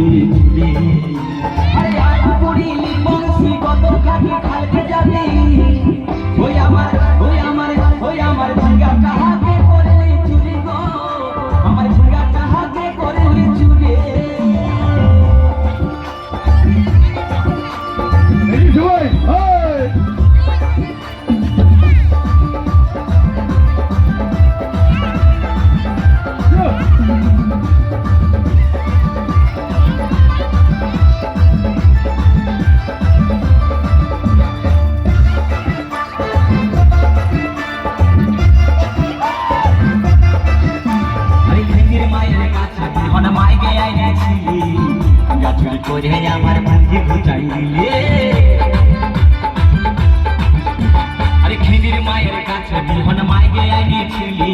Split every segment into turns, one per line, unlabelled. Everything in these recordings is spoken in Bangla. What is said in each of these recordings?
চুরি আরে আজ পড়িলি বংশী কত খাটি খালকে যাবি ওই আমার ঝিঙ্গা কাহাকে করলি চুরি গো আমার ঝিঙ্গা কাহাকে করলি চুরি করে আমার ভাগ্যে ঘুচাই দিলে আরে খিদির মায়ের কাছে বিহন মাইকে আইনেছিলি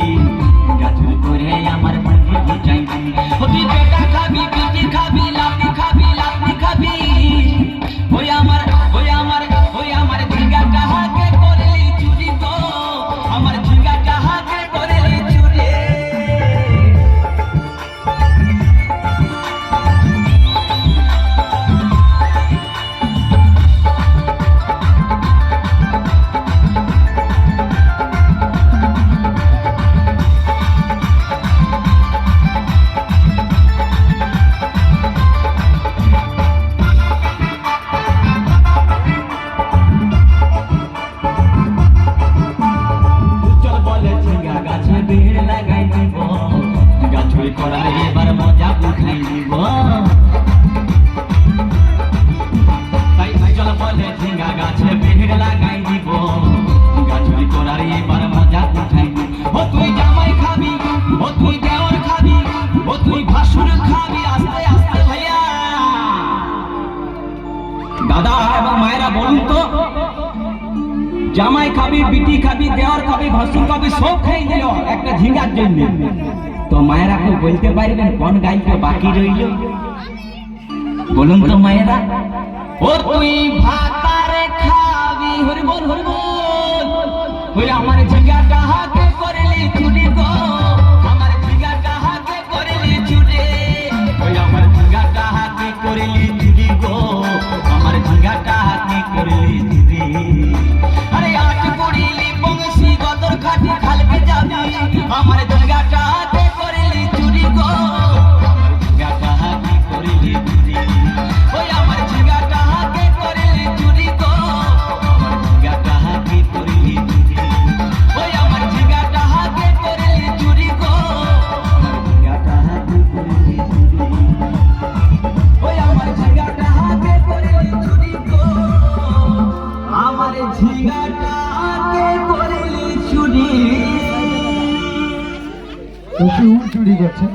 গাছুর করে আমার ভাগ্যে ঘুচাই দিলি তুই বেটা খাবি পিঠে খাবি লাপি খাবি ওই আমার ঝিঙ্গা কাহাকে করলি চুরি গো আমার ঝিঙ্গা কাহাকে করলি চুরি করার এবার মজা উঠাই দিব তাই চল বলে ঝিঙ্গা গাছে বেড় লাগাই দিব গাছুরি করার এবার মজা উঠাই দিব ও তুই জামাই খাবি ও তুই দেওর খাবি ও তুই ভাসুর খাবি আস্তে আস্তে ভাইয়া দাদা এবং মায়েরা বলুন তো জামাই খাবি বিটি খাবি দেওর খাবি ভাসুর খাবি সব খাই দিল একটা ঝিঙ্গার জন্য তো মায়েরা কেউ বলতে পারবেন কোন গাইকে বাকি রইল বলুন তো মায়েরা ও তুই ভাতারে খাবি হরি বল ওই আমার ঝিঙ্গা কাহাকে করলি চুরি গো আমার ঝিঙ্গা কাহাকে করলি চুরি ওই আমার ঝিঙ্গা কাহাকে করলি চুরি গো আমার ঝিঙ্গা কাহাকে করলি চুরি আরে আট পড়িলি বংশী গদর খাটি খালকে যাবি আমার ঝিঙ্গা কাহাকে করলি চুরি গো আমার ঝিঙ্গা কাহাকে করলি চুরি ওই আমার ঝিঙ্গা কাহাকে করলি চুরি গো আমার ঝিঙ্গা কাহাকে করলি চুরি ওই আমার ঝিঙ্গা কাহাকে করলি চুরি গো আমার ঝিঙ্গা কাহাকে করলি চুরি ওই আমার ঝিঙ্গা কাহাকে করলি চুরি গো আমার ঝিঙ্গা কাহাকে করলি চুরি
চুরি করছে